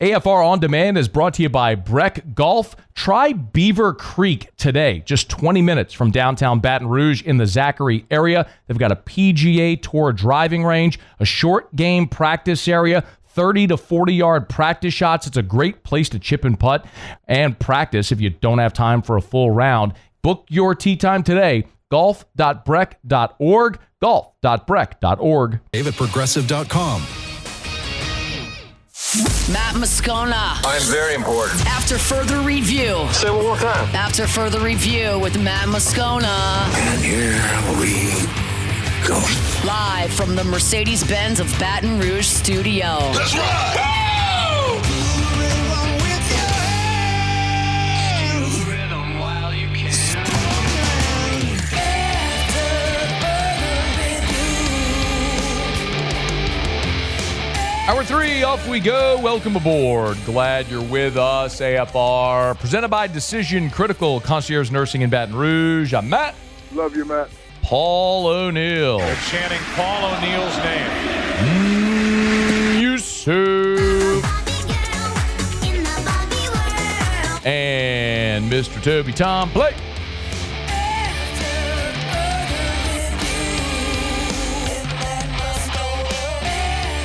AFR On Demand is brought to you by Breck Golf. Try Beaver Creek today, just 20 minutes from downtown Baton Rouge in the Zachary area. They've got a PGA Tour driving range, a short game practice area, 30 to 40-yard practice shots. It's a great place to chip and putt and practice if you don't have time for a full round. Book your tee time today, golf.breck.org, golf.breck.org. DavidProgressive.com. Matt Moscona. I'm very important. After further review. Say it one more time. After further review with Matt Moscona. And here we go. Live from the Mercedes-Benz of Baton Rouge studio. Let's ride! Hour 3, off we go. Welcome aboard. Glad you're with us. AFR, presented by Decision Critical Concierge Nursing in Baton Rouge. I'm Matt. Love you, Matt. Paul O'Neill. They're chanting Paul O'Neill's name. Yusuf. And Mr. Toby Tom Play.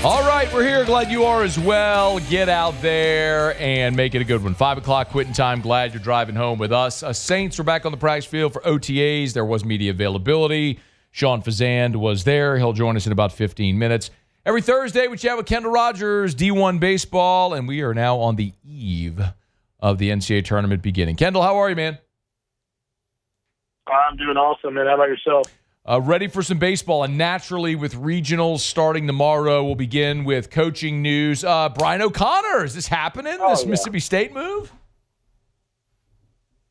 All right, we're here. Glad you are as well. Get out there and make it a good one. 5 o'clock quitting time. Glad you're driving home with us. Saints are back on the practice field for OTAs. There was media availability. Sean Fazende was there. He'll join us in about 15 minutes. Every Thursday, we chat with Kendall Rogers, D1 Baseball, and we are now on the eve of the NCAA tournament beginning. Kendall, how are you, man? I'm doing awesome, man. How about yourself? Ready for some baseball, and naturally with regionals starting tomorrow, we'll begin with coaching news. Brian O'Connor, is this happening, this Mississippi State move?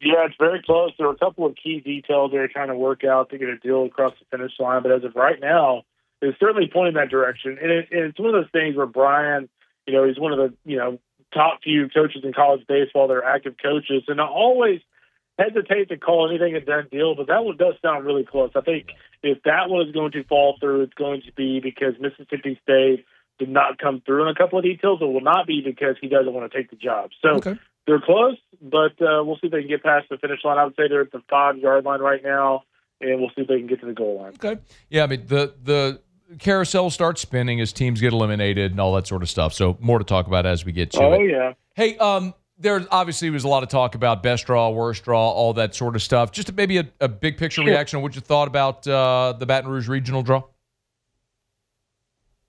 Yeah, it's very close. There are a couple of key details they're trying to work out to get a deal across the finish line, but as of right now, it's certainly pointing that direction. And it's one of those things where Brian, he's one of the, top few coaches in college baseball that are active coaches, and I always hesitate to call anything a done deal, but that one does sound really close. I think if that one is going to fall through, it's going to be because Mississippi State did not come through on a couple of details. It will not be because he doesn't want to take the job. So They're close, but we'll see if they can get past the finish line. I would say they're at the 5-yard line right now, and we'll see if they can get to the goal line. Okay. Yeah, I mean, the carousel starts spinning as teams get eliminated and all that sort of stuff. So more to talk about as we get to it. Oh, yeah. Hey, there obviously was a lot of talk about best draw, worst draw, all that sort of stuff. Just maybe a big picture reaction on what you thought about the Baton Rouge regional draw.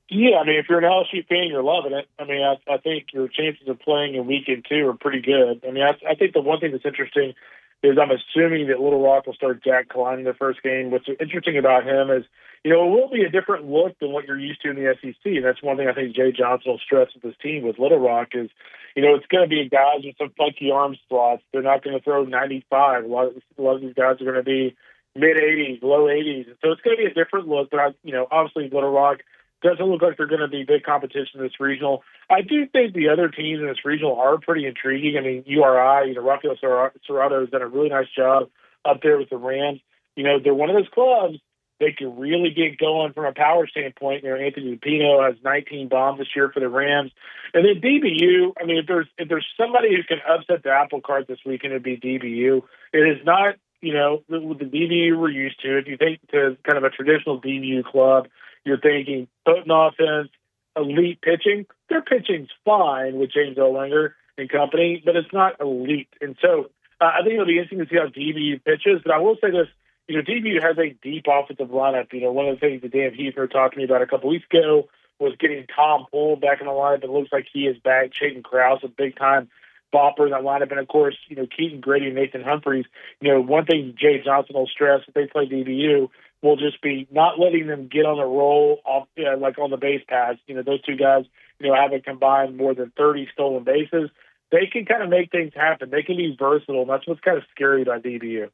Yeah, I mean, if you're an LSU fan, you're loving it. I mean, I think your chances of playing in weekend 2 are pretty good. I mean, I think the one thing that's interesting is I'm assuming that Little Rock will start Jack Klein in their first game. What's interesting about him is, it will be a different look than what you're used to in the SEC. And that's one thing I think Jay Johnson will stress with this team with Little Rock is, it's going to be guys with some funky arm slots. They're not going to throw 95. A lot of these guys are going to be mid-80s, low 80s. And so it's going to be a different look. But, obviously Little Rock doesn't look like they're going to be big competition in this regional. I do think the other teams in this regional are pretty intriguing. I mean, URI, Rafael Serrato has done a really nice job up there with the Rams. They're one of those clubs they can really get going from a power standpoint. Anthony Lupino has 19 bombs this year for the Rams. And then DBU, I mean, if there's somebody who can upset the apple cart this weekend, it'd be DBU. It is not, with the DBU we're used to. If you think to kind of a traditional DBU club, you're thinking potent offense, elite pitching. Their pitching's fine with James Ollinger and company, but it's not elite. And so I think it'll be interesting to see how DBU pitches. But I will say this, DBU has a deep offensive lineup. One of the things that Dan Heathner talked to me about a couple weeks ago was getting Tom Poole back in the lineup. It looks like he is back. Chayton Krause, a big-time bopper in that lineup. And, of course, Keaton Grady and Nathan Humphreys. One thing Jay Johnson will stress if they play DBU will just be not letting them get on a roll off, like on the base paths. Those two guys, haven't combined more than 30 stolen bases. They can kind of make things happen. They can be versatile, and that's what's kind of scary about DBU.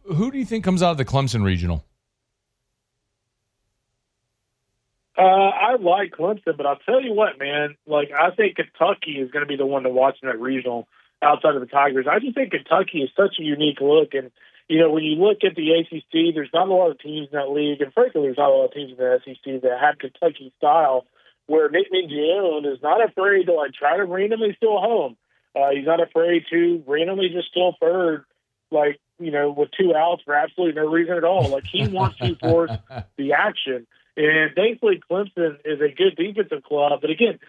Who do you think comes out of the Clemson regional? I like Clemson, but I'll tell you what, man. I think Kentucky is going to be the one to watch in that regional outside of the Tigers. I just think Kentucky is such a unique look. And, when you look at the ACC, there's not a lot of teams in that league. And, frankly, there's not a lot of teams in the SEC that have Kentucky style where Nick Mingione is not afraid to like try to randomly steal home. He's not afraid to randomly just steal third, like, you know, with 2 outs for absolutely no reason at all. Like, he wants to force the action. And thankfully, Clemson is a good defensive club. But again,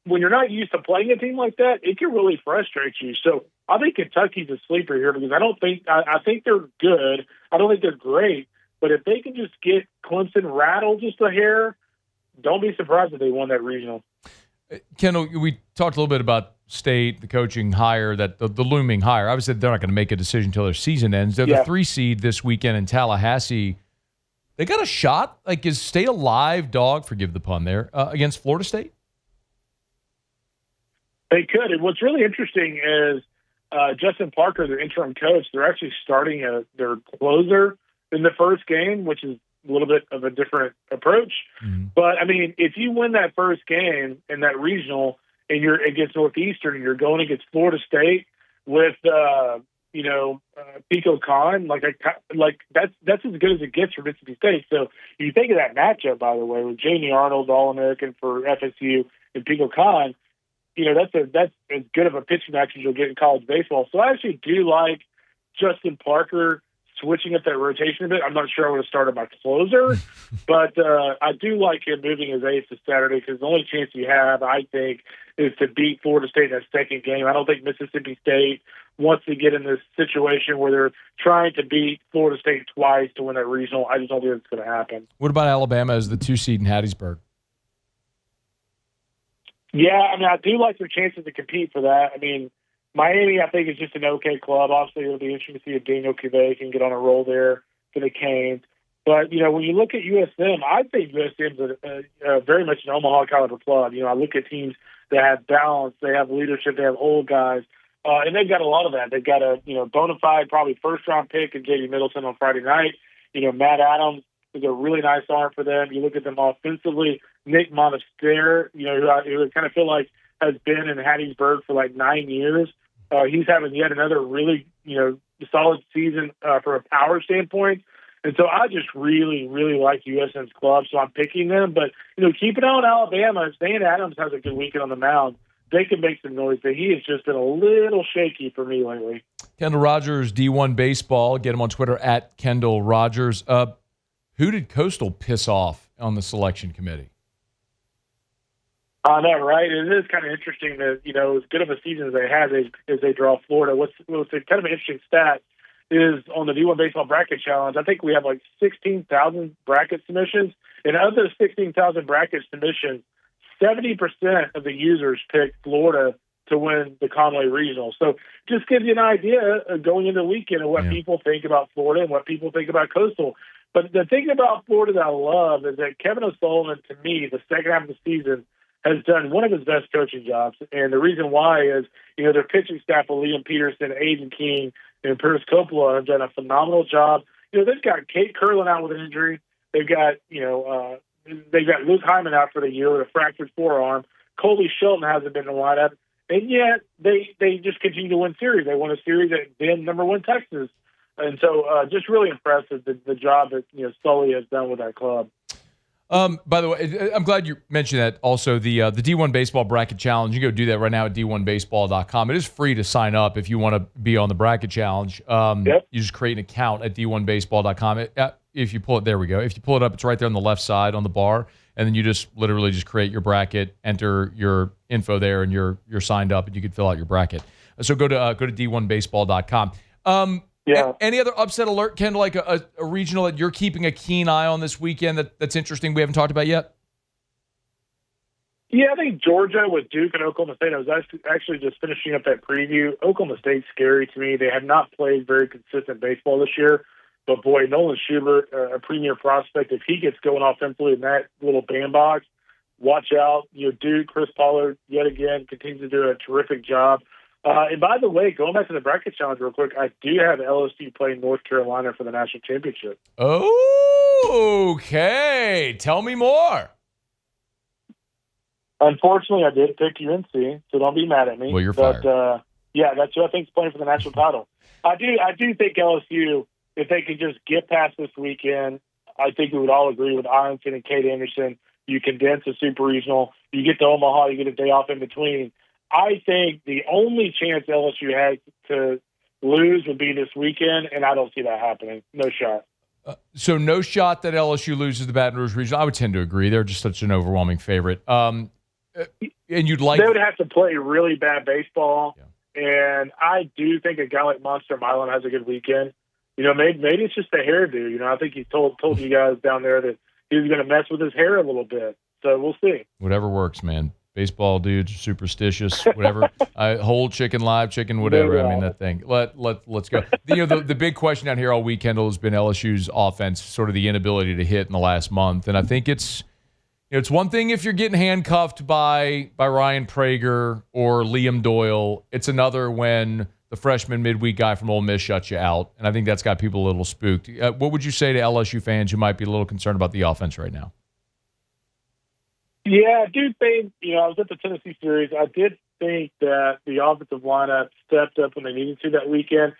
when you're not used to playing a team like that, it can really frustrate you. So I think Kentucky's a sleeper here because I think they're good. I don't think they're great. But if they can just get Clemson rattled just a hair, don't be surprised if they won that regional. Kendall, we talked a little bit about State, the coaching hire, that the looming hire. Obviously, they're not going to make a decision until their season ends. They're the 3 seed this weekend in Tallahassee. They got a shot. Like, is State a live dog, forgive the pun there, against Florida State? They could. And what's really interesting is Justin Parker, their interim coach, they're actually starting their closer in the first game, which is a little bit of a different approach. Mm-hmm. But, I mean, if you win that first game in that regional and you're against Northeastern and you're going against Florida State with, Pico Khan, that's as good as it gets for Mississippi State. So you think of that matchup, by the way, with Jamie Arnold, All-American for FSU, and Pico Khan, that's as good of a pitching match as you'll get in college baseball. So I actually do like Justin Parker switching up that rotation a bit. I'm not sure I would have started my closer, but I do like him moving his ace to Saturday because the only chance you have, I think, is to beat Florida State in that second game. I don't think Mississippi State wants to get in this situation where they're trying to beat Florida State twice to win that regional. I just don't think it's going to happen. What about Alabama as the 2 seed in Hattiesburg? Yeah, I mean, I do like their chances to compete for that. I mean, Miami, I think, is just an okay club. Obviously, it'll be interesting to see if Daniel Cuvée can get on a roll there for the Canes. But, when you look at USM, I think USM's very much an Omaha caliber club. I look at teams that have balance, they have leadership, they have old guys, and they've got a lot of that. They've got a, bona fide, probably first-round pick in J.D. Middleton on Friday night. Matt Adams is a really nice arm for them. You look at them offensively, Nick Monaster, who I kind of feel like has been in Hattiesburg for like 9 years. He's having yet another really, solid season from a power standpoint. And so I just really, really like USM's club, so I'm picking them. But, keep an eye on Alabama. If Stan Adams has a good weekend on the mound, they can make some noise. But he has just been a little shaky for me lately. Kendall Rogers, D1 Baseball. Get him on Twitter at Kendall Rogers. Who did Coastal piss off on the selection committee? I know, right? It is kind of interesting that, as good of a season as they had as they draw Florida. What's kind of an interesting stat is on the D1 Baseball Bracket Challenge, I think we have like 16,000 bracket submissions. And of those 16,000 bracket submissions, 70% of the users picked Florida to win the Conway Regional. So just gives you an idea of going into the weekend of what people think about Florida and what people think about Coastal. But the thing about Florida that I love is that Kevin O'Sullivan, to me, the second half of the season, has done one of his best coaching jobs. And the reason why is, their pitching staff of Liam Peterson, Aiden King, and Paris Coppola have done a phenomenal job. They've got Kate Curlin out with an injury. They've got, they've got Luke Hyman out for the year with a fractured forearm. Colby Shelton hasn't been in the lineup. And yet they just continue to win series. They won a series at then number 1 Texas. And so just really impressive, the job that, Sully has done with that club. By the way, I'm glad you mentioned that. Also, the D1 Baseball Bracket Challenge, you go do that right now at d1baseball.com. It is free to sign up if you want to be on the Bracket Challenge. You just create an account at d1baseball.com. If you pull it, there we go. If you pull it up, it's right there on the left side on the bar, and then you just literally just create your bracket, enter your info there, and you're signed up, and you can fill out your bracket. So go to d1baseball.com. Any other upset alert, Kendall, like a regional that you're keeping a keen eye on this weekend that's interesting we haven't talked about yet? Yeah, I think Georgia with Duke and Oklahoma State. I was actually just finishing up that preview. Oklahoma State's scary to me. They have not played very consistent baseball this year. But, boy, Nolan Schubert, a premier prospect, if he gets going offensively in that little bandbox, watch out. Duke, Chris Pollard, yet again, continues to do a terrific job. And by the way, going back to the bracket challenge real quick, I do have LSU playing North Carolina for the national championship. Okay. Tell me more. Unfortunately, I did pick UNC, so don't be mad at me. Well, you're fired. That's who I think is playing for the national title. I do think LSU, if they could just get past this weekend, I think we would all agree with Ironton and Kate Anderson. You condense a super regional. You get to Omaha. You get a day off in between. I think the only chance LSU has to lose would be this weekend, and I don't see that happening. No shot. So no shot that LSU loses the Baton Rouge Regional. I would tend to agree. They're just such an overwhelming favorite. And you'd like... They would have to play really bad baseball, and I do think a guy like Monster Milan has a good weekend. Maybe it's just the hairdo. I think he told you guys down there that he was going to mess with his hair a little bit. So we'll see. Whatever works, man. Baseball dudes are superstitious. Whatever. Whole chicken, live chicken, whatever. I mean, that thing. Let's go. The big question down here all week, Kendall, has been LSU's offense, sort of the inability to hit in the last month. And I think it's one thing if you're getting handcuffed by Ryan Prager or Liam Doyle. It's another when the freshman midweek guy from Ole Miss shuts you out. And I think that's got people a little spooked. What would you say to LSU fans who might be a little concerned about the offense right now? Yeah, I do think, I was at the Tennessee series. I did think that the offensive lineup stepped up when they needed to that weekend.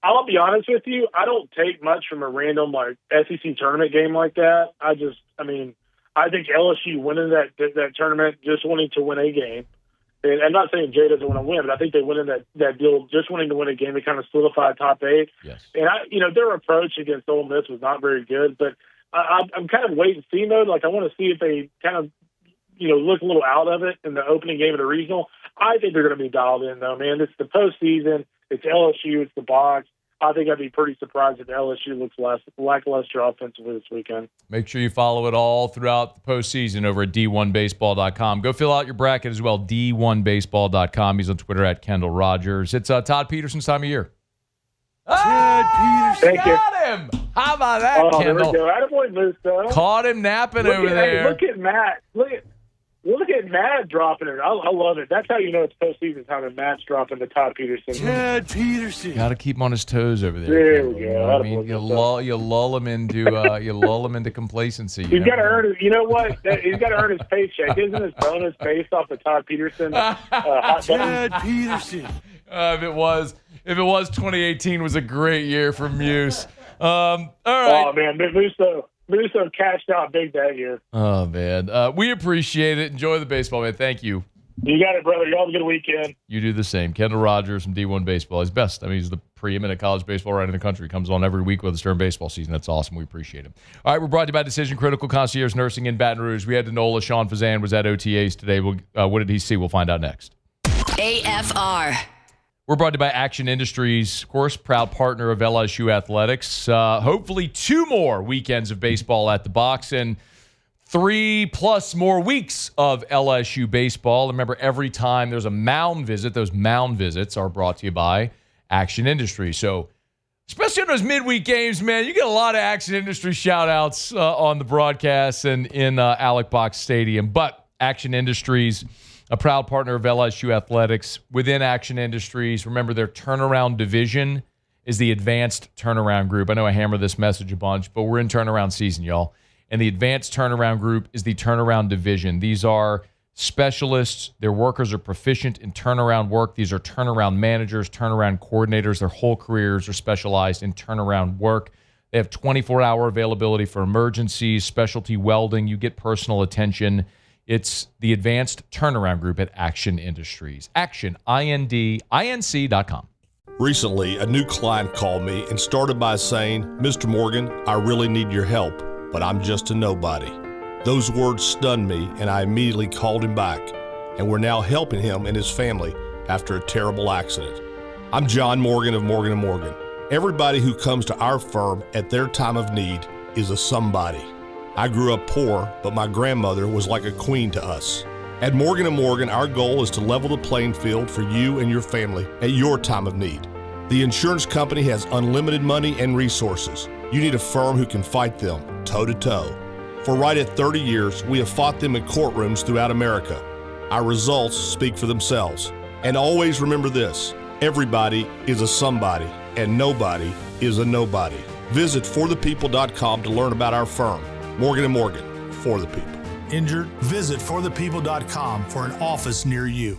I'll be honest with you, I don't take much from a random SEC tournament game like that. I think LSU winning that tournament, just wanting to win a game. And I'm not saying Jay doesn't want to win, but I think they went in that deal just wanting to win a game to kind of solidify top 8. Yes. And their approach against Ole Miss was not very good, but I'm kind of wait and see mode. I want to see if they kind of look a little out of it in the opening game of the regional. I think they're going to be dialed in, though, man. It's the postseason. It's LSU. It's the box. I think I'd be pretty surprised if LSU looks lackluster offensively this weekend. Make sure you follow it all throughout the postseason over at D1Baseball.com. Go fill out your bracket as well, D1Baseball.com. He's on Twitter at Kendall Rogers. It's Todd Peterson's time of year. Todd Peterson. Got him. How about that, Kendall? There we go. Attaboy, Moose, though. Caught him napping over there. Look at Matt. Look at Matt dropping it. I love it. That's how you know it's postseason time when Matt's dropping the Todd Peterson. Todd Peterson. Got to keep him on his toes over there. There we go. You lull him into complacency. He's got to earn his. You know what? He's got to earn his paycheck. Isn't his bonus based off the Todd Peterson? Todd Peterson. If it was 2018 was a great year for Muse. All right. Oh man, Musso cashed out big that year. Oh, man. We appreciate it. Enjoy the baseball, man. Thank you. You got it, brother. Y'all have a good weekend. You do the same. Kendall Rogers from D1 Baseball. He's best. He's the preeminent college baseball writer in the country. Comes on every week with us during baseball season. That's awesome. We appreciate him. All right, we're brought to you by Decision Critical Concierge Nursing in Baton Rouge. We had to NOLA. Sean Fazende was at OTAs today. What did he see? We'll find out next. AFR. We're brought to you by Action Industries, of course, proud partner of LSU Athletics. Hopefully 2 more weekends of baseball at the box and 3+ more weeks of LSU baseball. Remember, every time there's a mound visit, those mound visits are brought to you by Action Industries. So, especially on those midweek games, man, you get a lot of Action Industries shout-outs on the broadcast and in Alec Box Stadium. But Action Industries, a proud partner of LSU Athletics. Within Action Industries, remember their turnaround division is the Advanced Turnaround Group. I know I hammer this message a bunch, but we're in turnaround season, y'all. And the Advanced Turnaround Group is the turnaround division. These are specialists. Their workers are proficient in turnaround work. These are turnaround managers, turnaround coordinators. Their whole careers are specialized in turnaround work. They have 24-hour availability for emergencies, specialty welding. You get personal attention. It's the Advanced Turnaround Group at Action Industries. Action, INC.com. Recently, a new client called me and started by saying, "Mr. Morgan, I really need your help, but I'm just a nobody." Those words stunned me, and I immediately called him back, and we're now helping him and his family after a terrible accident. I'm John Morgan of Morgan & Morgan. Everybody who comes to our firm at their time of need is a somebody. I grew up poor, but my grandmother was like a queen to us. At Morgan & Morgan, our goal is to level the playing field for you and your family at your time of need. The insurance company has unlimited money and resources. You need a firm who can fight them toe-to-toe. For right at 30 years, we have fought them in courtrooms throughout America. Our results speak for themselves. And always remember this, everybody is a somebody, and nobody is a nobody. Visit forthepeople.com to learn about our firm. Morgan & Morgan, for the people. Injured? Visit forthepeople.com for an office near you.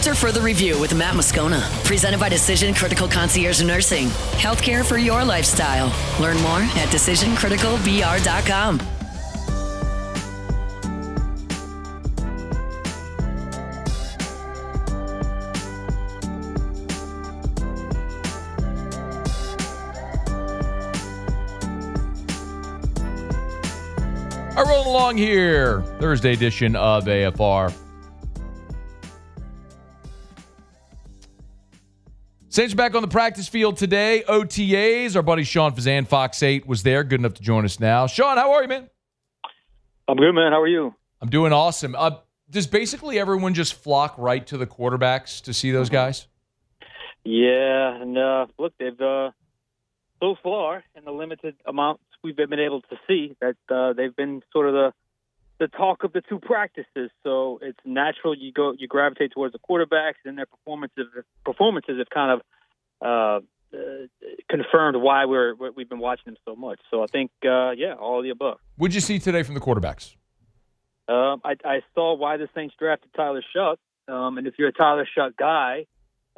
After further review with Matt Moscona, presented by Decision Critical Concierge Nursing. Healthcare for your lifestyle. Learn more at decisioncriticalbr.com. All right, rolling along here. Thursday edition of AFR. Saints are back on the practice field today. OTAs. Our buddy Sean Fazende, Fox 8, was there. Good enough to join us now. Sean, how are you, man? I'm good, man. How are you? I'm doing awesome. Does basically everyone just flock right to the quarterbacks to see those guys? Yeah, and look, they've so far in the limited amounts we've been able to see that they've been sort of the talk of the two practices. So it's natural you gravitate towards the quarterbacks, and their performances have kind of confirmed why we've been watching them so much. So I think all of the above. What'd you see today from the quarterbacks? I saw why the Saints drafted Tyler Shuck, and if you're a Tyler Shuck guy,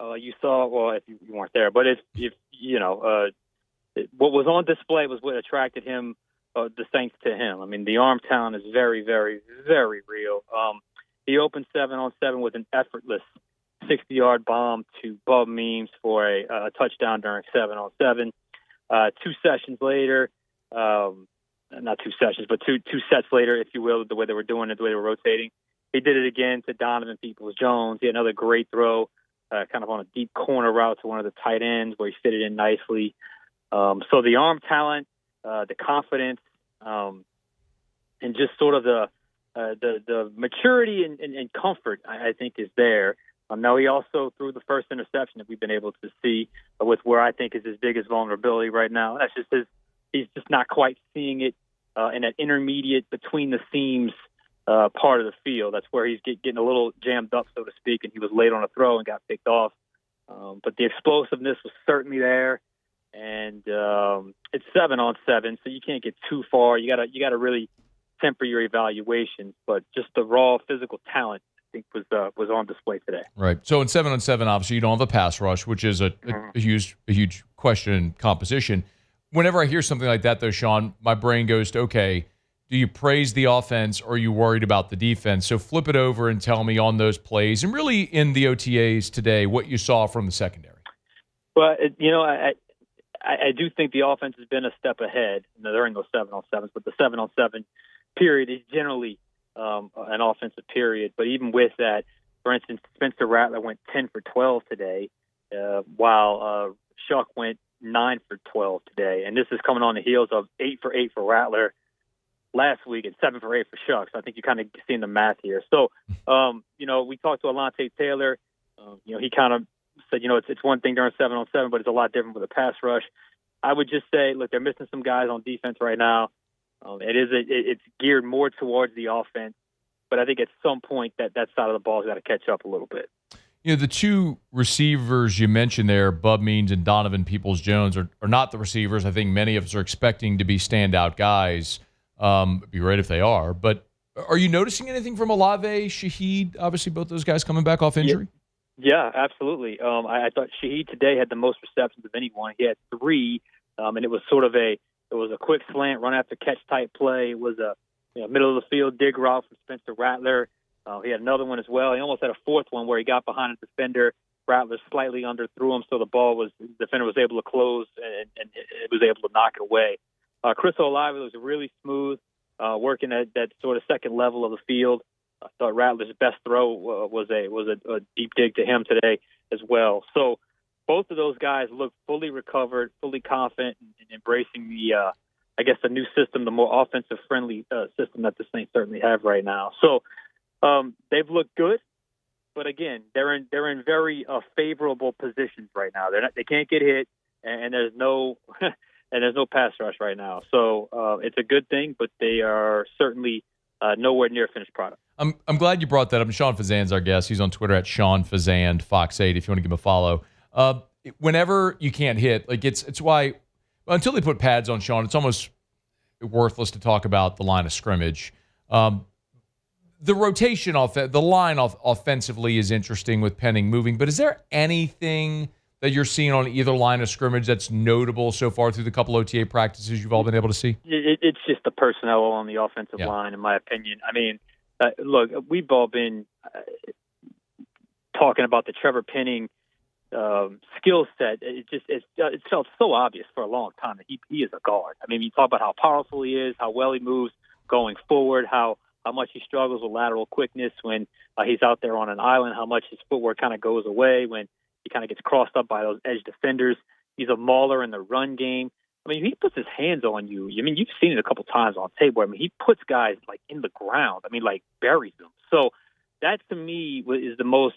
you saw, well, if you weren't there, but if you know. What was on display was what attracted him, the Saints to him. I mean, the arm talent is very, very, very real. He opened 7-on-7 with an effortless 60-yard bomb to Bub Means for a touchdown during 7-on-7. 2 sessions later, not 2 sessions, but two sets later, if you will, the way they were doing it, the way they were rotating. He did it again to Donovan Peoples-Jones. He had another great throw, kind of on a deep corner route to one of the tight ends where he fit it in nicely. So the arm talent, the confidence, and just sort of the maturity and comfort, I think, is there. Now, he also threw the first interception that we've been able to see with where I think is his biggest vulnerability right now. That's just he's just not quite seeing it in that intermediate between the seams part of the field. That's where he's getting a little jammed up, so to speak, and he was late on a throw and got picked off. But the explosiveness was certainly there. And it's 7-on-7, so you can't get too far. You gotta really temper your evaluations. But just the raw physical talent, I think, was on display today. Right. So in 7-on-7, obviously you don't have a pass rush, which is a huge question in composition. Whenever I hear something like that, though, Sean, my brain goes to, okay, do you praise the offense or are you worried about the defense? So flip it over and tell me on those plays and really in the OTAs today what you saw from the secondary. Well, I do think the offense has been a step ahead during those 7-on-7s, but the 7-on-7 period is generally an offensive period. But even with that, for instance, Spencer Rattler went 10 for 12 today, while Shuck went 9 for 12 today. And this is coming on the heels of 8 for 8 for Rattler last week and 7 for 8 for Shuck. So I think you kind of seen the math here. So, we talked to Alontae Taylor. He kind of said, it's one thing during 7-on-7, but it's a lot different with a pass rush. I would just say, look, they're missing some guys on defense right now. It's geared more towards the offense, but I think at some point that side of the ball's got to catch up a little bit. The two receivers you mentioned there, Bub Means and Donovan Peoples-Jones, are not the receivers I think many of us are expecting to be standout guys. It'd be great if they are. But are you noticing anything from Olave, Shaheed? Obviously, both those guys coming back off injury. Yeah, absolutely. I thought Shaheed today had the most receptions of anyone. He had 3, and it was sort of a quick slant, run after catch type play. It was a middle of the field dig route from Spencer Rattler. He had another one as well. He almost had a 4th one where he got behind a defender. Rattler slightly underthrew him, so the defender was able to close and it was able to knock it away. Chris Olave was really smooth, working at that sort of second level of the field. I thought Rattler's best throw was a deep dig to him today as well. So both of those guys look fully recovered, fully confident, and embracing the new system, the more offensive-friendly system that the Saints certainly have right now. So they've looked good, but again, they're in very favorable positions right now. They can't get hit, and there's no pass rush right now. So it's a good thing, but they are certainly nowhere near a finished product. I'm glad you brought that up. Sean Fazende's our guest. He's on Twitter at Sean Fazende, Fox 8, if you want to give him a follow. Whenever you can't hit, it's why until they put pads on Sean, it's almost worthless to talk about the line of scrimmage. the rotation the line offensively is interesting with Penning moving, but is there anything that you're seeing on either line of scrimmage that's notable so far through the couple OTA practices you've all been able to see? It's just the personnel on the offensive line, in my opinion. I mean, look, we've all been talking about the Trevor Penning skill set. It felt so obvious for a long time that he is a guard. I mean, you talk about how powerful he is, how well he moves going forward, how much he struggles with lateral quickness when he's out there on an island, how much his footwork kind of goes away when he kind of gets crossed up by those edge defenders. He's a mauler in the run game. I mean, he puts his hands on you. I mean, you've seen it a couple times on tape where, I mean, he puts guys like in the ground. I mean, like buries them. So that to me is the most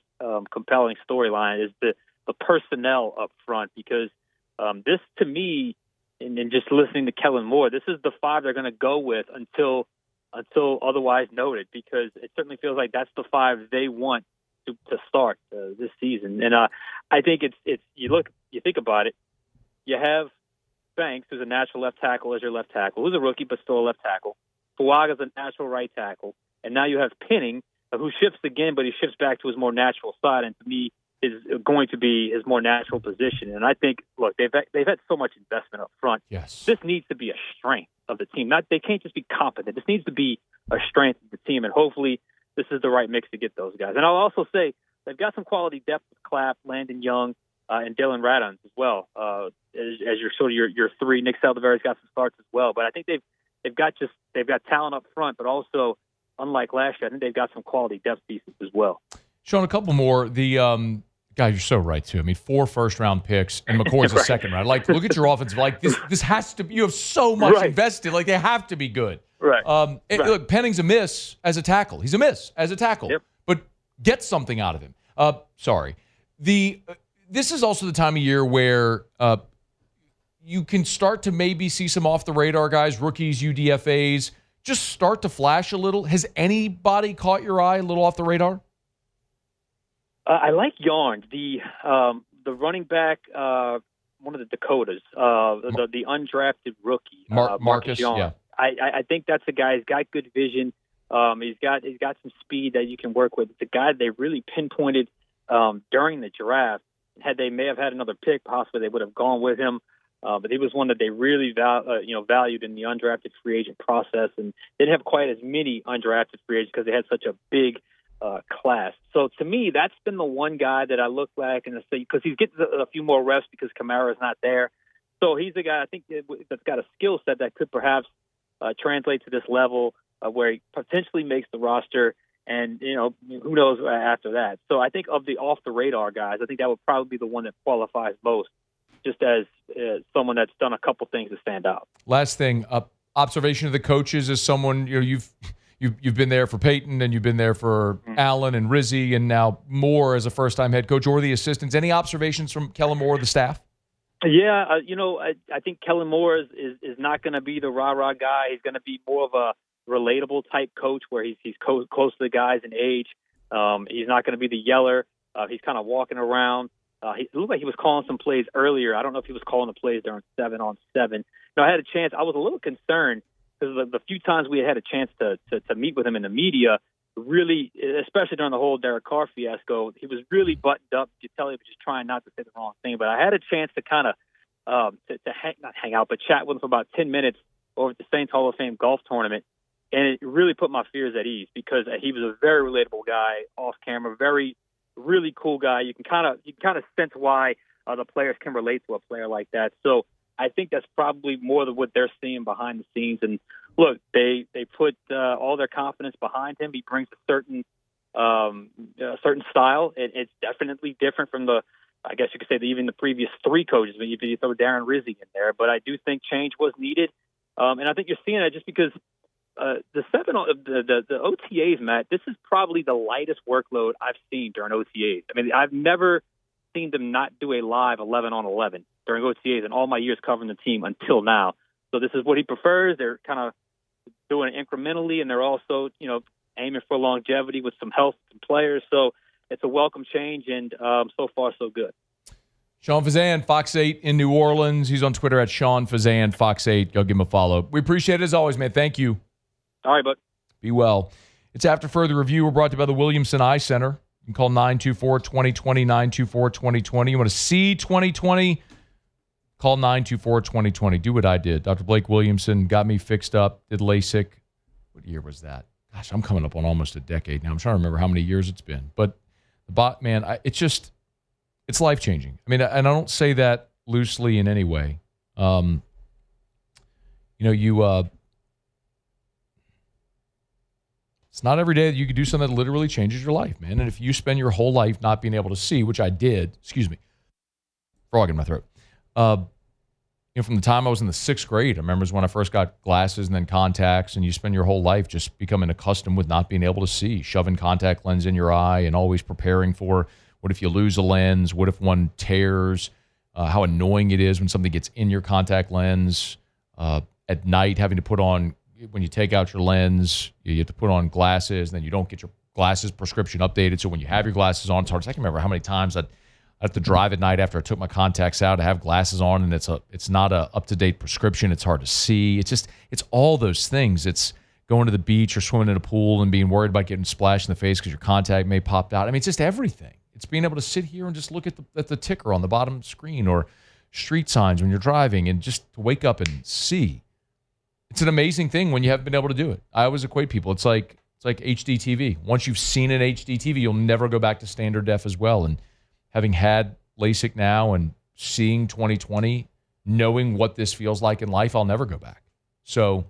compelling storyline, is the personnel up front, because this to me, and just listening to Kellen Moore, this is the five they're going to go with until otherwise noted, because it certainly feels like that's the five they want to start this season. And I think it's you think about it, you have Banks, who's a natural left tackle, as your left tackle, who's a rookie but still a left tackle. Fuaga's a natural right tackle, and now you have Penning, who shifts again, but he shifts back to his more natural side, and to me is going to be his more natural position. And I think, look, they've had so much investment up front. Yes, this needs to be a strength of the team. They can't just be competent. This needs to be a strength of the team, and hopefully this is the right mix to get those guys. And I'll also say they've got some quality depth with Clapp, Landon Young, and Dylan Radons as well, as your sort of your three. Nick Saldivary's got some starts as well, but I think they've got talent up front, but also, unlike last year, I think they've got some quality depth pieces as well. Sean, a couple more. The guys, you're so right too. I mean, 4 first-round picks, and McCoy's a second round. Like, look at your offensive. Like, this has to be. You have so much invested. Like, they have to be good. Right. Look, Penning's a miss as a tackle. He's a miss as a tackle. Yep. But get something out of him. This is also the time of year where you can start to maybe see some off-the-radar guys, rookies, UDFAs, just start to flash a little. Has anybody caught your eye a little off the radar? I like Yarn, the running back, one of the Dakotas, the undrafted rookie, Marcus Yarn. Yeah. I think that's a guy. He's got good vision. He's got some speed that you can work with. It's a guy they really pinpointed during the draft. Had they may have had another pick, possibly they would have gone with him. But he was one that they really valued in the undrafted free agent process, and they didn't have quite as many undrafted free agents because they had such a big class. So to me, that's been the one guy that I look back and say, because he's getting a few more reps because Kamara's not there. So he's a guy I think that's got a skill set that could perhaps translate to this level where he potentially makes the roster. And, who knows after that. So I think of the off-the-radar guys, I think that would probably be the one that qualifies most, just as someone that's done a couple things to stand out. Last thing, observation of the coaches as someone, you've been there for Peyton and you've been there for Allen and Rizzi and now Moore as a first-time head coach, or the assistants. Any observations from Kellen Moore or the staff? Yeah, I think Kellen Moore is not going to be the rah-rah guy. He's going to be more of a relatable type coach where he's close to the guys in age. He's not going to be the yeller. He's kind of walking around. It looked like he was calling some plays earlier. I don't know if he was calling the plays during 7-on-7. I had a chance. I was a little concerned because the few times we had a chance to meet with him in the media, really, especially during the whole Derek Carr fiasco, he was really buttoned up. You could tell he was just trying not to say the wrong thing. But I had a chance to kind of not hang out, but chat with him for about 10 minutes over at the Saints Hall of Fame golf tournament. And it really put my fears at ease because he was a very relatable guy off camera, really cool guy. You can kind of sense why the players can relate to a player like that. So I think that's probably more than what they're seeing behind the scenes. And look, they put all their confidence behind him. He brings a certain style. It's definitely different from I guess you could say even the previous 3 coaches. When you throw Darren Rizzi in there, but I do think change was needed, and I think you're seeing it just because. The OTAs, Matt, this is probably the lightest workload I've seen during OTAs. I mean, I've never seen them not do a live 11-on-11 during OTAs in all my years covering the team until now. So this is what he prefers. They're kind of doing it incrementally, and they're also, aiming for longevity with some health and players. So it's a welcome change, and so far so good. Sean Fazende, Fox 8 in New Orleans. He's on Twitter at Sean Fazende, Fox 8. Go give him a follow. We appreciate it as always, man. Thank you. All right, bud. Be well. It's After Further Review. We're brought to you by the Williamson Eye Center. You can call 924-2020, 924-2020. You want to see 2020? Call 924-2020. Do what I did. Dr. Blake Williamson got me fixed up, did LASIK. What year was that? Gosh, I'm coming up on almost a decade now. I'm trying to remember how many years it's been. But, it's life-changing. I mean, and I don't say that loosely in any way. It's not every day that you can do something that literally changes your life, man. And if you spend your whole life not being able to see, which I did, frog in my throat. From the time I was in the 6th grade, I remember is when I first got glasses and then contacts, and you spend your whole life just becoming accustomed with not being able to see, shoving contact lens in your eye and always preparing for what if you lose a lens, what if one tears, how annoying it is when something gets in your contact lens, at night having to put on, when you take out your lens, you have to put on glasses, and then you don't get your glasses prescription updated. So when you have your glasses on, it's hard. I can remember how many times I have to drive at night after I took my contacts out to have glasses on, and it's not a up-to-date prescription. It's hard to see. It's all those things. It's going to the beach or swimming in a pool and being worried about getting splashed in the face because your contact may pop out. I mean, it's just everything. It's being able to sit here and just look at the ticker on the bottom screen or street signs when you're driving and just to wake up and see. It's an amazing thing when you haven't been able to do it. I always equate people. It's like HD TV. Once you've seen an HD TV, you'll never go back to standard def as well. And having had LASIK now and seeing 2020, knowing what this feels like in life, I'll never go back. So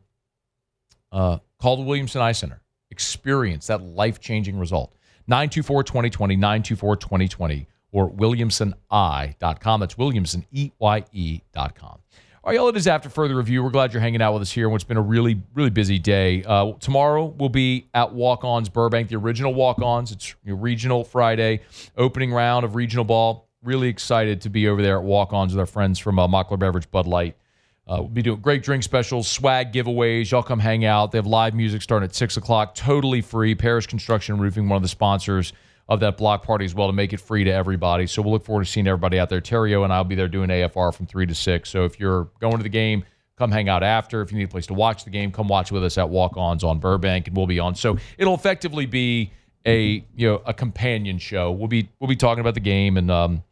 call the Williamson Eye Center. Experience that life-changing result. 924-2020, 924-2020, or WilliamsonEye.com. That's Williamson, EYE.com. All right, y'all, it is After Further Review. We're glad you're hanging out with us here in what's been a really, really busy day. Tomorrow we'll be at Walk-Ons Burbank, the original Walk-Ons. It's Regional Friday, opening round of regional ball. Really excited to be over there at Walk-Ons with our friends from Mockler Beverage Bud Light. We'll be doing great drink specials, swag giveaways. Y'all come hang out. They have live music starting at 6 o'clock, totally free. Parish Construction and Roofing, one of the sponsors of that block party as well, to make it free to everybody. So we'll look forward to seeing everybody out there. Terrio and I will be there doing AFR from 3 to 6. So if you're going to the game, come hang out after. If you need a place to watch the game, come watch with us at Walk-Ons on Burbank, and we'll be on. So it'll effectively be a companion show. We'll be talking about the game, and I'm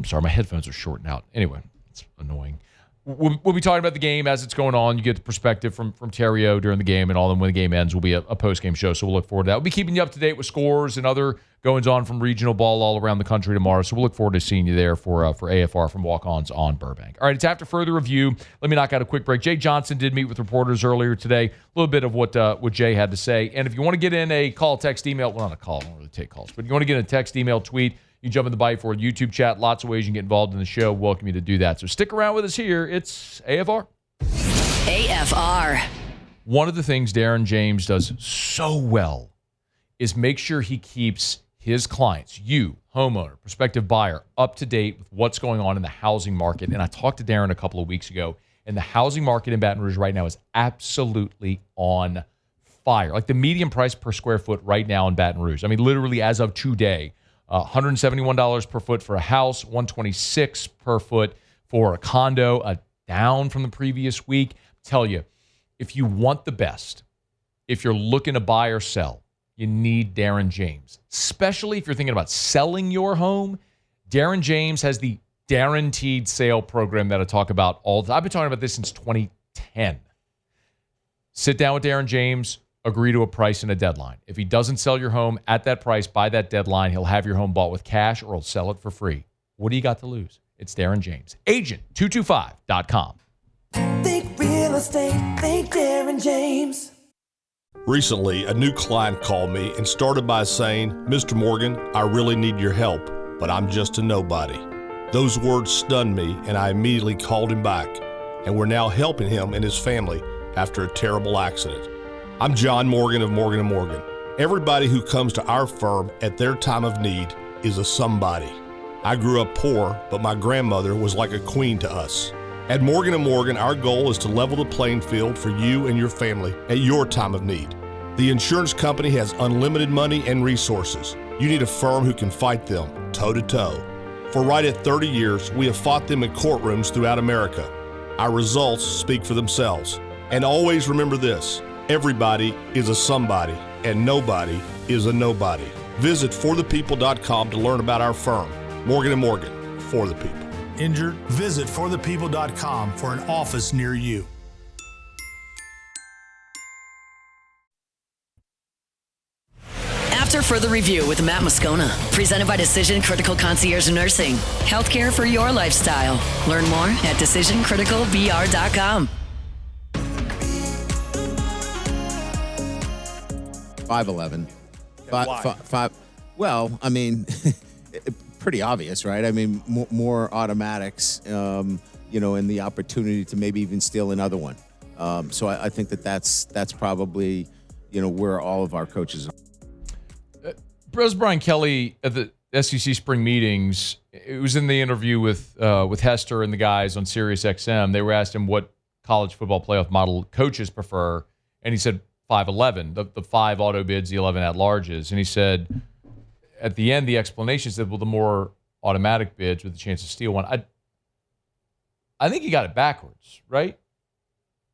sorry, my headphones are shorting out. Anyway, it's annoying. We'll be talking about the game as it's going on. You get the perspective from Terrio during the game and all. Then when the game ends, will be a post-game show. So we'll look forward to that. We'll be keeping you up to date with scores and other goings-on from regional ball all around the country tomorrow. So we'll look forward to seeing you there for AFR from Walk-Ons on Burbank. All right, it's After Further Review. Let me knock out a quick break. Jay Johnson did meet with reporters earlier today. A little bit of what Jay had to say. And if you want to get in a call, text, email, well, not a call. I don't really take calls. But if you want to get in a text, email, tweet, you jump in the Bite for YouTube chat. Lots of ways you can get involved in the show. Welcome you to do that. So stick around with us here. It's AFR. AFR. One of the things Darren James does so well is make sure he keeps his clients, you, homeowner, prospective buyer, up to date with what's going on in the housing market. And I talked to Darren a couple of weeks ago, and the housing market in Baton Rouge right now is absolutely on fire. Like the median price per square foot right now in Baton Rouge. I mean, literally as of today, $171 per foot for a house, $126 per foot for a condo, down from the previous week. Tell you, if you want the best, if you're looking to buy or sell, you need Darren James. Especially if you're thinking about selling your home, Darren James has the guaranteed sale program that I talk about all the time. I've been talking about this since 2010. Sit down with Darren James, agree to a price and a deadline. If he doesn't sell your home at that price by that deadline, he'll have your home bought with cash or he'll sell it for free. What do you got to lose? It's Darren James. Agent225.com. Think real estate, think Darren James. Recently, a new client called me and started by saying, "Mr. Morgan, I really need your help, but I'm just a nobody." Those words stunned me, and I immediately called him back, and we're now helping him and his family after a terrible accident. I'm John Morgan of Morgan & Morgan. Everybody who comes to our firm at their time of need is a somebody. I grew up poor, but my grandmother was like a queen to us. At Morgan & Morgan, our goal is to level the playing field for you and your family at your time of need. The insurance company has unlimited money and resources. You need a firm who can fight them toe-to-toe. For right at 30 years, we have fought them in courtrooms throughout America. Our results speak for themselves. And always remember this, everybody is a somebody. and nobody is a nobody. Visit forthepeople.com to learn about our firm, Morgan & Morgan, for the people. Injured? Visit forthepeople.com for an office near you. After further review with Matt Moscona, presented by Decision Critical Concierge Nursing. Healthcare for your lifestyle. Learn more at decisioncriticalbr.com. 5'11". Five. Well, I mean, pretty obvious, right? I mean, more automatics, and the opportunity to maybe even steal another one. So I think that's probably, where all of our coaches are. Brian Kelly at the SEC spring meetings, it was in the interview with Hester and the guys on Sirius XM. They were asked him what college football playoff model coaches prefer, and he said 5'11", the 5 auto bids, the 11 at-larges. And he said, at the end, the explanation said, well, the more automatic bids with the chance to steal one. I think he got it backwards, right?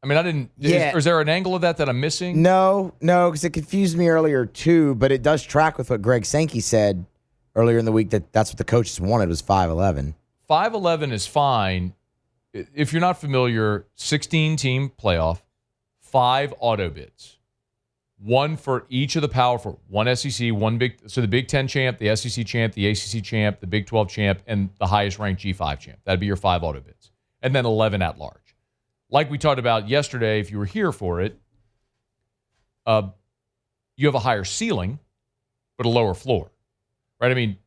I mean, I didn't. Yeah. Is there an angle of that I'm missing? No, because it confused me earlier too. But it does track with what Greg Sankey said earlier in the week that's what the coaches wanted was 5'11". 5'11" is fine. If you're not familiar, 16-team playoff, 5 auto bids, 1 for each of the Power 4, 1 SEC, 1 Big. So the Big 10 champ, the SEC champ, the ACC champ, the Big 12 champ, and the highest ranked G5 champ. That'd be your 5 auto bids, and then 11 at large. Like we talked about yesterday, if you were here for it, you have a higher ceiling, but a lower floor, right? I mean,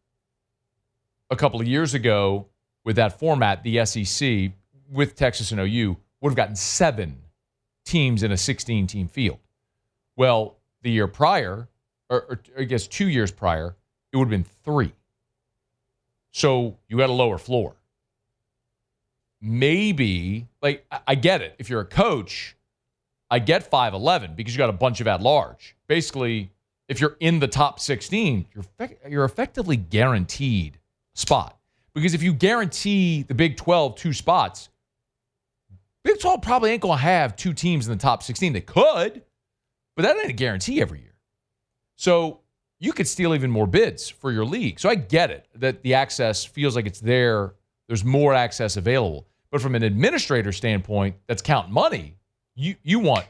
a couple of years ago with that format, the SEC with Texas and OU would have gotten 7 teams in a 16-team field. Well, the year prior, or I guess 2 years prior, it would have been 3. So you had a lower floor. Maybe, like, I get it. If you're a coach, I get 5'11" because you got a bunch of at-large. Basically, if you're in the top 16, you're effectively guaranteed a spot. Because if you guarantee the Big 12 2 spots, Big 12 probably ain't going to have 2 teams in the top 16. They could, but that ain't a guarantee every year. So you could steal even more bids for your league. So I get it that the access feels like it's there. There's more access available. But from an administrator standpoint, that's counting money. You want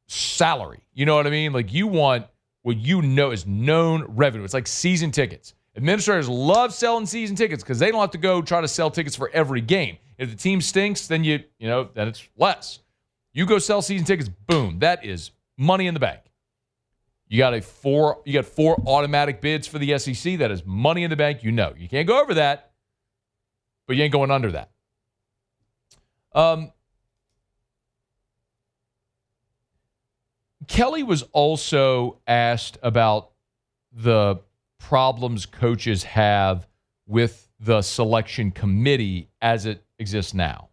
salary. You know what I mean? Like, you want what is known revenue. It's like season tickets. Administrators love selling season tickets because they don't have to go try to sell tickets for every game. If the team stinks, then then it's less. You go sell season tickets, boom, that is money in the bank. You got 4 automatic bids for the SEC. That is money in the bank. You can't go over that, but you ain't going under that. Kelly was also asked about the problems coaches have with the selection committee as it exists now.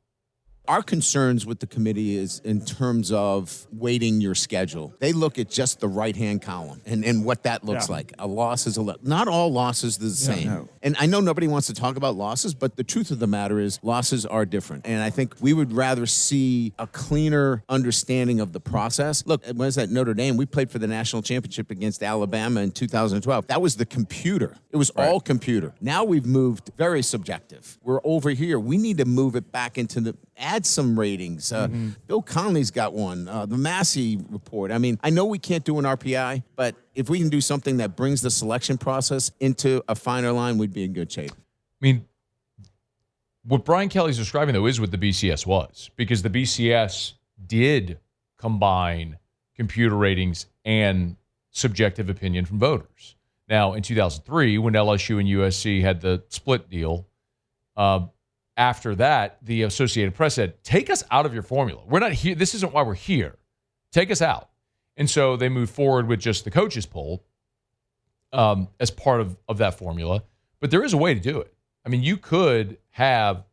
Our concerns with the committee is in terms of weighting your schedule. They look at just the right-hand column and what that looks like. A loss is a loss. Not all losses are the same. No. And I know nobody wants to talk about losses, but the truth of the matter is losses are different. And I think we would rather see a cleaner understanding of the process. Look, when I was at Notre Dame, we played for the national championship against Alabama in 2012. That was the computer. It was all computer. Now we've moved very subjective. We're over here. We need to move it back into add some ratings. Bill Conley's got one. The Massey report. I mean, I know we can't do an RPI, but if we can do something that brings the selection process into a finer line, we'd be in good shape. I mean, what Brian Kelly's describing, though, is what the BCS was, because the BCS did combine computer ratings and subjective opinion from voters. Now, in 2003, when LSU and USC had the split deal, after that, the Associated Press said, take us out of your formula. We're not here. This isn't why we're here. Take us out. And so they moved forward with just the coaches poll as part of that formula. But there is a way to do it. I mean, you could have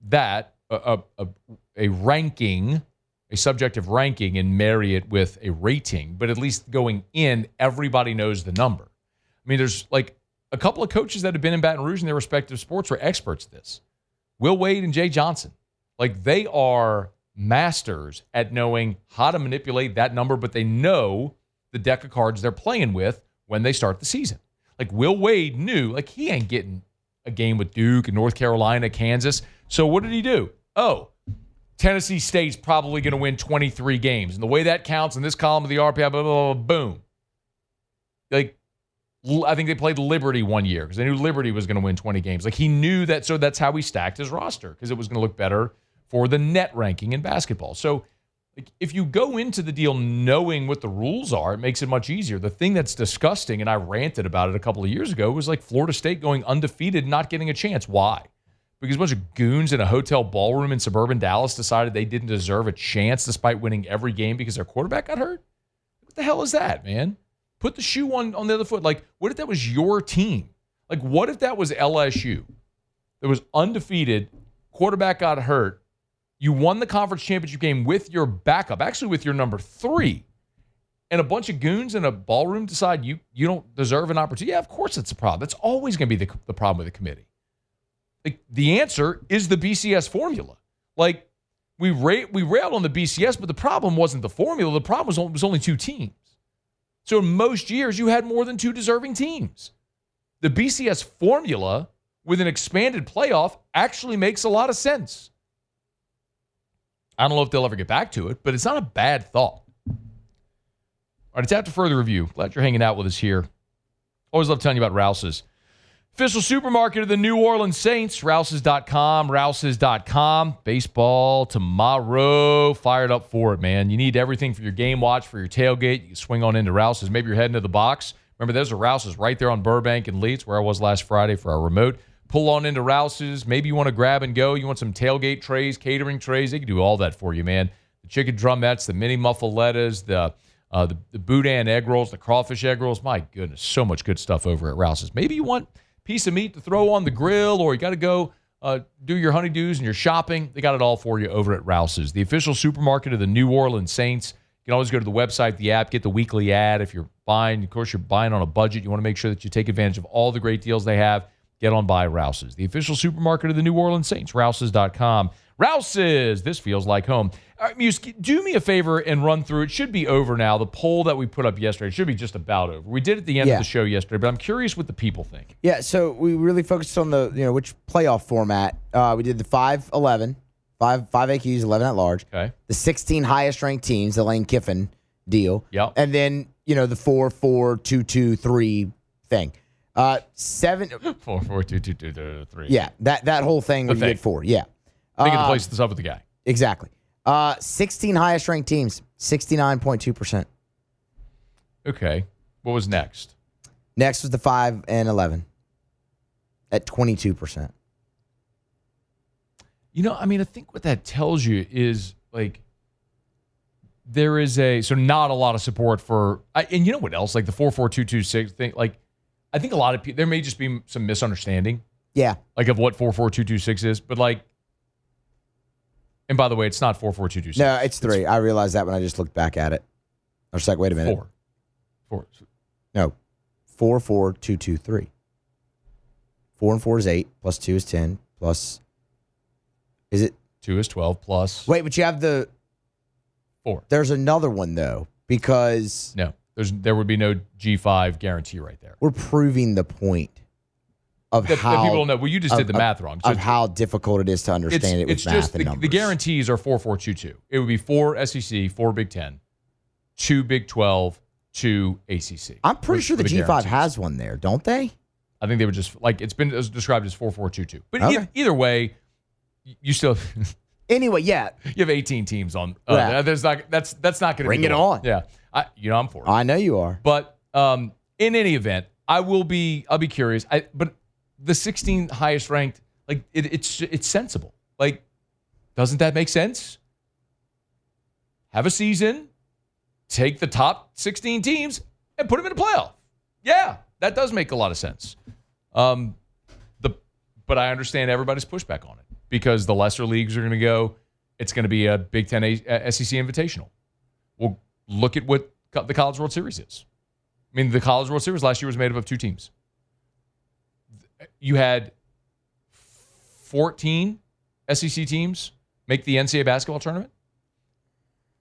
that, a ranking, a subjective ranking, and marry it with a rating. But at least going in, everybody knows the number. I mean, there's like a couple of coaches that have been in Baton Rouge in their respective sports were experts at this. Will Wade and Jay Johnson. Like, they are masters at knowing how to manipulate that number, but they know the deck of cards they're playing with when they start the season. Like Will Wade knew, like he ain't getting a game with Duke and North Carolina, Kansas. So what did he do? Oh, Tennessee State's probably going to win 23 games. And the way that counts in this column of the RPI, blah, blah, blah, boom. Like, I think they played Liberty one year because they knew Liberty was going to win 20 games. Like he knew that, so that's how he stacked his roster because it was going to look better for the net ranking in basketball. So like, if you go into the deal knowing what the rules are, it makes it much easier. The thing that's disgusting, and I ranted about it a couple of years ago, was like Florida State going undefeated, not getting a chance. Why? Because a bunch of goons in a hotel ballroom in suburban Dallas decided they didn't deserve a chance despite winning every game because their quarterback got hurt? What the hell is that, man? Put the shoe on the other foot. Like, what if that was your team? Like, what if that was LSU? That was undefeated, quarterback got hurt, you won the conference championship game with your backup, actually with your number 3, and a bunch of goons in a ballroom decide you don't deserve an opportunity. Yeah, of course it's a problem. That's always going to be the problem with the committee. Like, the answer is the BCS formula. Like, we railed on the BCS, but the problem wasn't the formula. The problem was only 2 teams. So in most years, you had more than 2 deserving teams. The BCS formula with an expanded playoff actually makes a lot of sense. I don't know if they'll ever get back to it, but it's not a bad thought. All right, it's after further review. Glad you're hanging out with us here. Always love telling you about Rouse's. Official supermarket of the New Orleans Saints, Rouse's.com. Baseball tomorrow. Fired up for it, man. You need everything for your game watch, for your tailgate. You can swing on into Rouse's. Maybe you're heading to the box. Remember, there's a Rouse's right there on Burbank and Leeds, where I was last Friday for our remote. Pull on into Rouse's. Maybe you want to grab and go. You want some tailgate trays, catering trays. They can do all that for you, man. The chicken drumettes, the mini muffalettas, the boudin egg rolls, the crawfish egg rolls. My goodness, so much good stuff over at Rouse's. Maybe you want a piece of meat to throw on the grill, or you got to go do your honeydews and your shopping. They got it all for you over at Rouse's, the official supermarket of the New Orleans Saints. You can always go to the website, the app, get the weekly ad. If you're buying, of course, you're buying on a budget. You want to make sure that you take advantage of all the great deals they have. Get on by Rouse's, the official supermarket of the New Orleans Saints, Rouse's.com. Rouse's, this feels like home. All right, Muse, do me a favor and run through. It should be over now. The poll that we put up yesterday, it should be just about over. We did at the end of the show yesterday, but I'm curious what the people think. Yeah, so we really focused on the, which playoff format. We did the 5-11, 5 AQs, 11 at large. Okay. The 16 highest ranked teams, the Lane Kiffin deal. Yep. And then, the 4-4-2-2-3 thing. 7 4-4-2-2-2-3. Yeah, that whole thing where you get 4. Yeah. I think it places this up with the guy. Exactly. 16 highest ranked teams, 69.2%. Okay. What was next? Next was the 5 and 11 at 22%. I think what that tells you is like there is not a lot of support for, and you know what else? Like the 4-4-2-2-6 thing, like I think a lot of people, there may just be some misunderstanding. Yeah. Like of what 4-4-2-2-6 is, but like, and by the way, it's not 4-4-2-2-6. No, it's 3. I realized that when I just looked back at it. I was like, wait a minute. 4. No, 4-4-2-2-3. 4 and 4 is 8, plus 2 is 10, plus, is it? 2 is 12, plus. Wait, but you have the 4. There's another one, though, because. No, there would be no G5 guarantee right there. We're proving the point of that how. People don't know. Well, you just did the math wrong. So of how difficult it is to understand it with math and numbers. The guarantees are 4-4-2-2. It would be 4 SEC, 4 Big 10, 2 Big 12, 2 ACC. I'm pretty sure the G5 guarantees. Has one there, don't they? I think they would just, it's been described as 4-4-2-2. But either way, you still. Anyway, yeah. You have 18 teams on. That's not going to bring it on. Yeah. I'm for it. I know you are. But in any event, I'll be curious. But the 16 highest ranked, like it's sensible. Like, doesn't that make sense? Have a season, take the top 16 teams, and put them in a playoff. Yeah, that does make a lot of sense. But I understand everybody's pushback on it because the lesser leagues are going to go. It's going to be a Big Ten SEC Invitational. Well, look at what the College World Series is. I mean, the College World Series last year was made up of 2 teams. You had 14 SEC teams make the NCAA basketball tournament.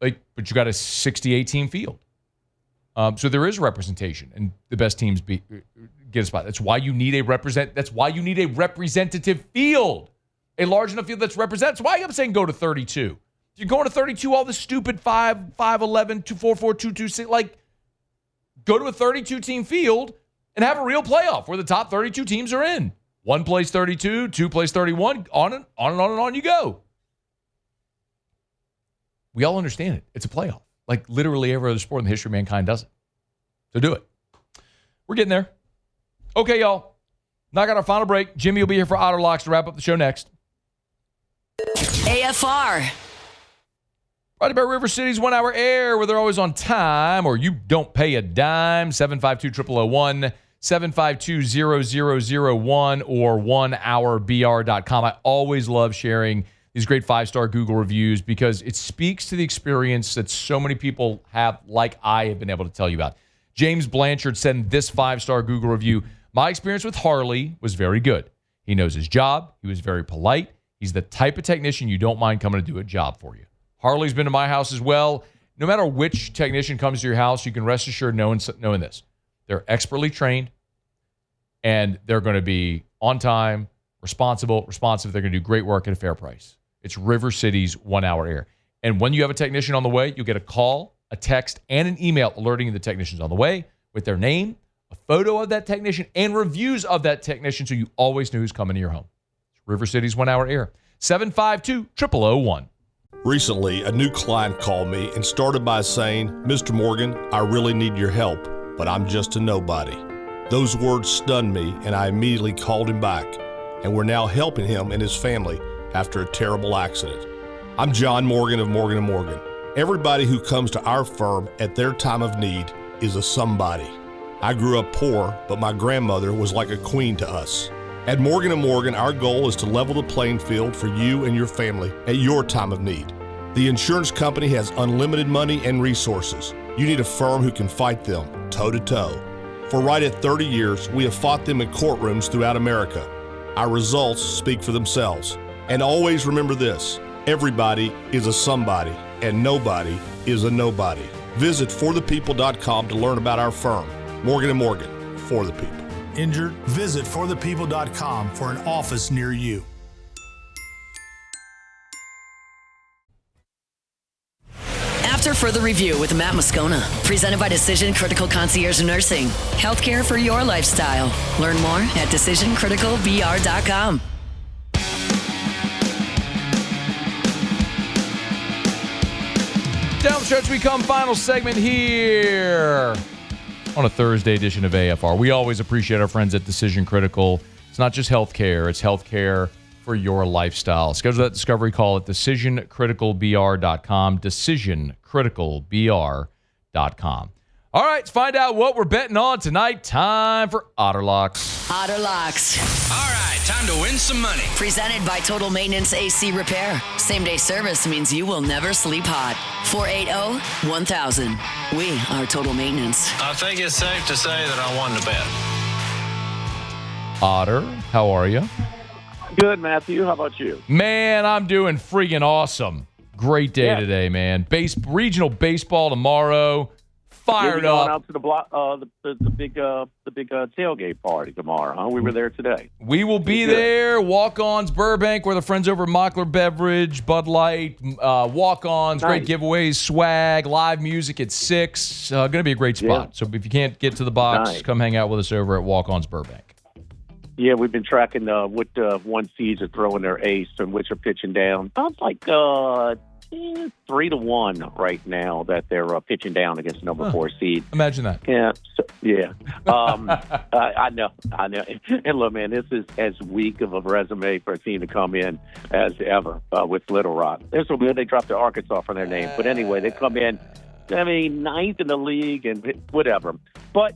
But you got a 68-team field. So there is representation, and the best teams get a spot. That's why you need a representative field, a large enough field that's represented. That's why I'm saying go to 32. If you're going to 32, all the stupid 5, 5'11", 244, 226, like go to a 32-team field and have a real playoff where the top 32 teams are in. One plays 32, two plays 31, on and on you go. We all understand it. It's a playoff. Like literally every other sport in the history of mankind does it. So do it. We're getting there. Okay, y'all. Now I got our final break. Jimmy will be here for Otter Locks to wrap up the show next. AFR. Brought by River City's 1 Hour Air, where they're always on time, or you don't pay a dime. 752-0001, 752-0001, or 1hourbr.com. I always love sharing these great 5-star Google reviews because it speaks to the experience that so many people have, like I have been able to tell you about. James Blanchard sent this 5-star Google review. My experience with Harley was very good. He knows his job. He was very polite. He's the type of technician you don't mind coming to do a job for you. Harley's been to my house as well. No matter which technician comes to your house, you can rest assured knowing this. They're expertly trained, and they're going to be on time, responsive. They're going to do great work at a fair price. It's River City's 1 Hour Air. And when you have a technician on the way, you'll get a call, a text, and an email alerting you the technician's on the way with their name, a photo of that technician, and reviews of that technician so you always know who's coming to your home. It's River City's 1 Hour Air. 752-0001. Recently, a new client called me and started by saying, Mr. Morgan, I really need your help, but I'm just a nobody. Those words stunned me, and I immediately called him back, and we're now helping him and his family after a terrible accident. I'm John Morgan of Morgan & Morgan. Everybody who comes to our firm at their time of need is a somebody. I grew up poor, but my grandmother was like a queen to us. At Morgan & Morgan, our goal is to level the playing field for you and your family at your time of need. The insurance company has unlimited money and resources. You need a firm who can fight them toe-to-toe. For right at 30 years, we have fought them in courtrooms throughout America. Our results speak for themselves. And always remember this, everybody is a somebody, and nobody is a nobody. Visit forthepeople.com to learn about our firm. Morgan & Morgan, for the people. Injured? Visit forthepeople.com for an office near you. After further review with Matt Moscona, presented by Decision Critical Concierge Nursing. Healthcare for your lifestyle. Learn more at decisioncriticalbr.com. Down the stretch we come, final segment here on a Thursday edition of AFR. We always appreciate our friends at Decision Critical. It's not just healthcare, it's healthcare for your lifestyle. Schedule that discovery call at decisioncriticalbr.com, decisioncriticalbr.com. All right, let's find out what we're betting on tonight. Time for Otter Locks. Otter Locks. All right, time to win some money. Presented by Total Maintenance AC Repair. Same-day service means you will never sleep hot. 480-1000. We are Total Maintenance. I think it's safe to say that I won the bet. Otter, how are you? Good, Matthew. How about you? Man, I'm doing freaking awesome. Great day today, man. Regional baseball tomorrow. Fired going up. Out to the block, the big tailgate party tomorrow. Huh? We were there today. We will be there. Walk-ons, Burbank, where the friends over at Mockler Beverage, Bud Light, walk-ons, great giveaways, swag, live music at 6. Going to be a great spot. So if you can't get to the box, come hang out with us over at Walk-ons Burbank. Yeah, we've been tracking what one seeds are throwing their ace and which are pitching down. Sounds like 3-1 right now that they're pitching down against number 4 seed. Imagine that. Yeah, I know. And look, man, this is as weak of a resume for a team to come in as ever with Little Rock. They're so good they dropped the Arkansas from their name. But anyway, they come in, 9th in the league and whatever. But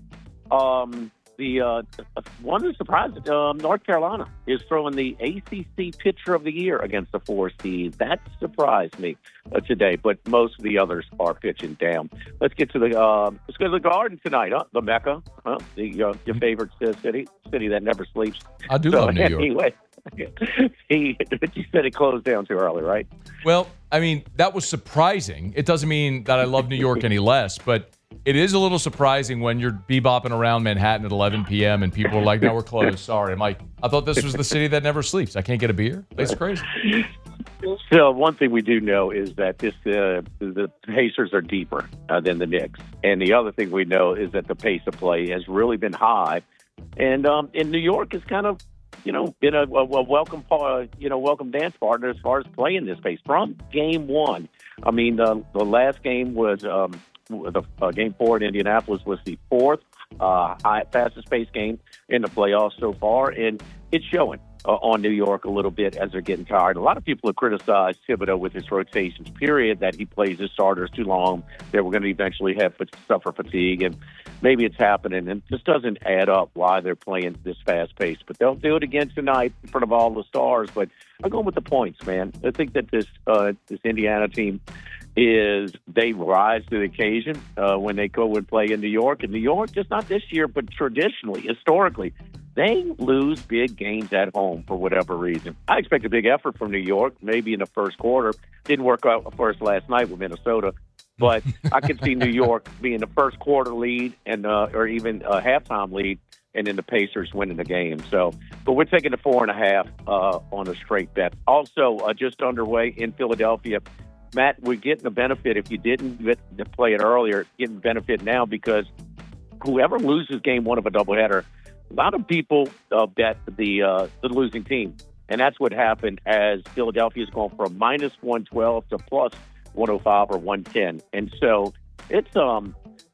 one of the surprises, North Carolina is throwing the ACC Pitcher of the Year against the 4 seed. That surprised me today, but most of the others are pitching down. Let's go to the Garden tonight, huh? The Mecca, huh? Your favorite city that never sleeps. I do love New York. Anyway, you said it closed down too early, right? Well, I mean, that was surprising. It doesn't mean that I love New York any less, but it is a little surprising when you're bebopping around Manhattan at 11 p.m. and people are like, no, we're closed. Sorry. I'm like, I thought this was the city that never sleeps. I can't get a beer? That's crazy. So one thing we do know is that the Pacers are deeper than the Knicks. And the other thing we know is that the pace of play has really been high. And in New York is kind of, been a welcome, welcome dance partner as far as playing this pace from game one. I mean, the last game was game 4 in Indianapolis was the 4th fastest paced game in the playoffs so far, and it's showing on New York a little bit as they're getting tired. A lot of people have criticized Thibodeau with his rotations period, that he plays his starters too long. They were going to eventually suffer fatigue, and maybe it's happening, and it just doesn't add up why they're playing this fast pace. But they'll do it again tonight in front of all the stars. But I'm going with the points, man. I think that this Indiana team they rise to the occasion when they go and play in New York. And New York, just not this year, but traditionally, historically, they lose big games at home for whatever reason. I expect a big effort from New York, maybe in the first quarter. Didn't work out first last night with Minnesota. But I could see New York being the first quarter lead and or even a halftime lead, and then the Pacers winning the game. But we're taking the 4.5 on a straight bet. Also, just underway in Philadelphia. Matt, we're getting the benefit, if you didn't play it earlier, getting benefit now, because whoever loses game 1 of a doubleheader, a lot of people bet the losing team. And that's what happened, as Philadelphia is going from minus 112 to plus 105 or 110. And so it's,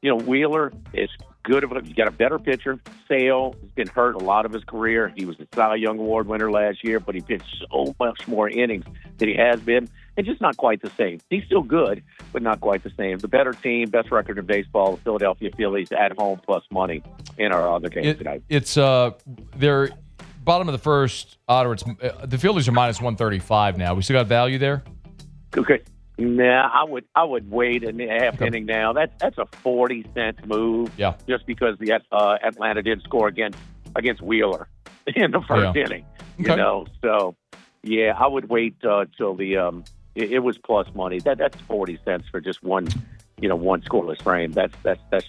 Wheeler is good. He's got a better pitcher. Sale has been hurt a lot of his career. He was a Cy Young Award winner last year, but he pitched so much more innings than he has been. And just not quite the same. He's still good, but not quite the same. The better team, best record in baseball, the Philadelphia Phillies at home plus money in our other games tonight. It's they're bottom of the first. Otter. It's the Phillies are minus 135 now. We still got value there. Okay. Nah, I would wait a half inning now. That's a 40-cent move. Yeah. Just because the Atlanta didn't score against Wheeler in the first inning. Okay. So yeah, I would wait till the it was plus money. That's 40 cents for just one scoreless frame. That's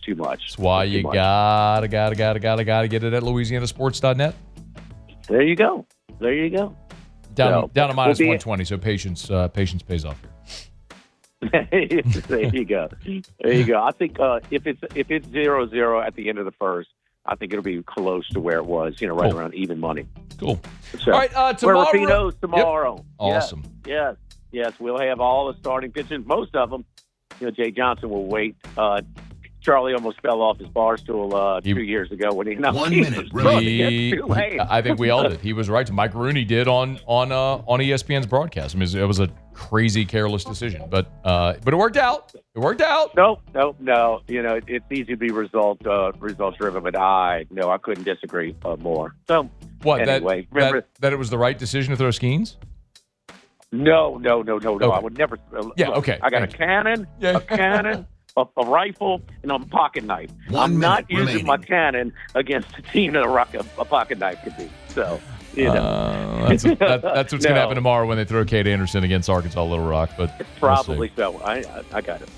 too much. That's why you gotta get it at LouisianaSports.net. There you go. Down to minus 120. So patience pays off here. There you go. I think if it's 0-0 at the end of the first, I think it'll be close to where it was, right around even money. Cool. So, all right, tomorrow. Rafino's tomorrow. Yep. Awesome. Yes. We'll have all the starting pitchers. Most of them. Jay Johnson will wait. Charlie almost fell off his bar stool 2 years ago when he announced 1 minute. I think we all did. He was right. Mike Rooney did on ESPN's broadcast. I mean, it was a crazy, careless decision, but it worked out. No. It's easy to be result driven, but I couldn't disagree more. So what? Anyway, that it was the right decision to throw Skeens? No. Okay. I would never. Okay. I got a cannon, a rifle, and a pocket knife. I'm not using my cannon against a team that a pocket knife could be. So, that's what's going to happen tomorrow when they throw Kate Anderson against Arkansas Little Rock. But probably so. I got it.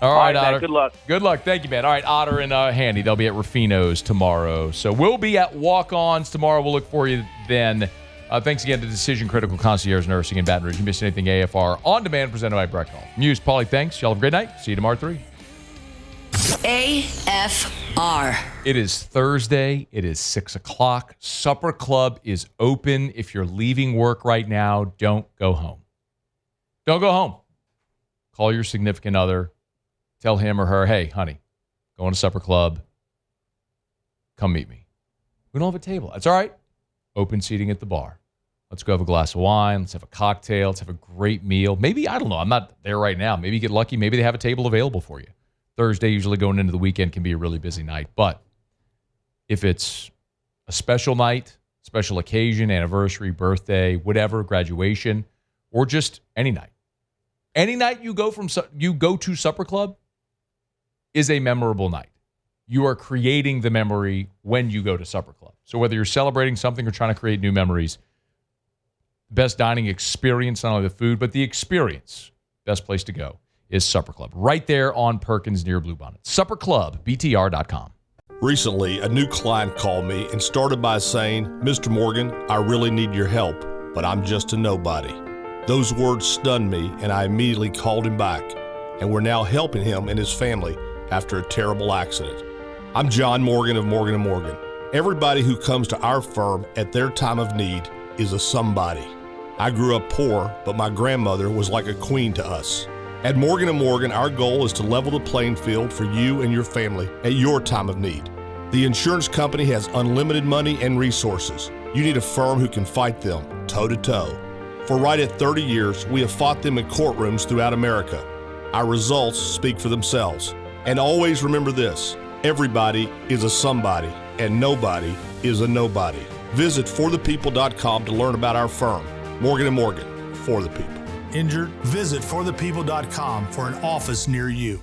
All right, Otter. Man, good luck. Good luck. Thank you, man. All right, Otter and Handy, they'll be at Rafino's tomorrow. So we'll be at Walk-Ons tomorrow. We'll look for you then. Thanks again to Decision Critical Concierge Nursing in Baton Rouge. You missed anything AFR on demand presented by Brett Golf. Muse, Paulie, thanks. Y'all have a great night. See you tomorrow at 3. AFR. It is Thursday. It is 6 o'clock. Supper Club is open. If you're leaving work right now, don't go home. Don't go home. Call your significant other. Tell him or her, hey, honey, going to Supper Club. Come meet me. We don't have a table. That's all right. Open seating at the bar. Let's go have a glass of wine. Let's have a cocktail. Let's have a great meal. Maybe, I don't know. I'm not there right now. Maybe you get lucky. Maybe they have a table available for you. Thursday, usually going into the weekend, can be a really busy night. But if it's a special night, special occasion, anniversary, birthday, whatever, graduation, or just any night. Any night you go to Supper Club is a memorable night. You are creating the memory when you go to Supper Club. So whether you're celebrating something or trying to create new memories, best dining experience, not only the food, but the experience, best place to go is Supper Club. Right there on Perkins near Bluebonnet. SupperClubBTR.com. Recently, a new client called me and started by saying, Mr. Morgan, I really need your help, but I'm just a nobody. Those words stunned me, and I immediately called him back, and we're now helping him and his family after a terrible accident. I'm John Morgan of Morgan & Morgan. Everybody who comes to our firm at their time of need is a somebody. I grew up poor, but my grandmother was like a queen to us. At Morgan & Morgan, our goal is to level the playing field for you and your family at your time of need. The insurance company has unlimited money and resources. You need a firm who can fight them toe-to-toe. For right at 30 years, we have fought them in courtrooms throughout America. Our results speak for themselves. And always remember this, everybody is a somebody, and nobody is a nobody. Visit forthepeople.com to learn about our firm, Morgan & Morgan, for the people. Injured? Visit forthepeople.com for an office near you.